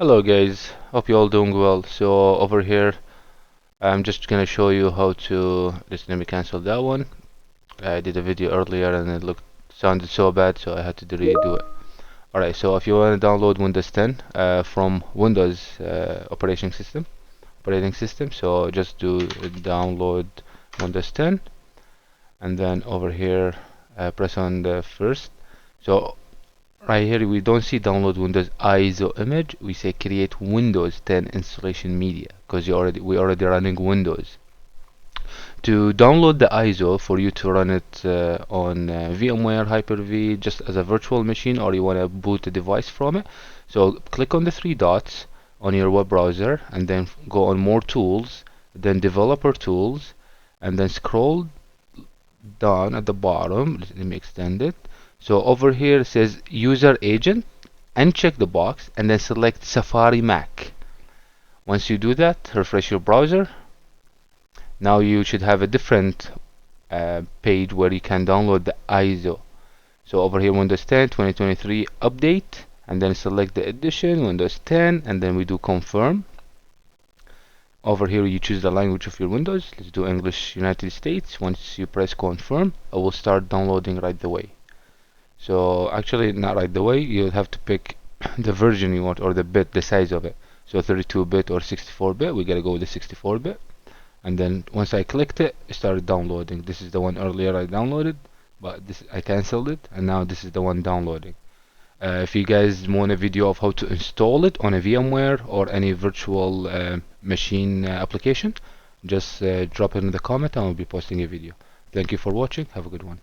Hello guys, hope you all doing well. So over here I'm just gonna show you how to let me cancel that one. I did a video earlier and it sounded so bad, so I had to redo it. Alright, so if you want to download Windows 10 from Windows operating system, so just do download Windows 10 and then over here press on the first. So right here we don't see download Windows ISO image, we say create Windows 10 installation media because we already running Windows. To download the ISO for you to run it on VMware Hyper-V just as a virtual machine, or you want to boot a device from it, so click on the three dots on your web browser and then go on more tools, then developer tools, and then scroll down at the bottom. Let me extend it. So over here it says user agent, uncheck the box and then select Safari Mac. Once you do that, refresh your browser. Now you should have a different page where you can download the ISO. So over here Windows 10 2023 update, and then select the edition Windows 10 and then we do confirm. Over here you choose the language of your Windows. Let's do English United States. Once you press confirm, it will start downloading right away. So actually not right away, you'll have to pick the version you want or the size of it. So 32-bit or 64-bit, we gotta go with the 64-bit. And then once I clicked it, it started downloading. This is the one earlier I downloaded, but this I cancelled it, and now this is the one downloading. If you guys want a video of how to install it on a VMware or any virtual machine application, just drop it in the comment and I'll be posting a video. Thank you for watching. Have a good one.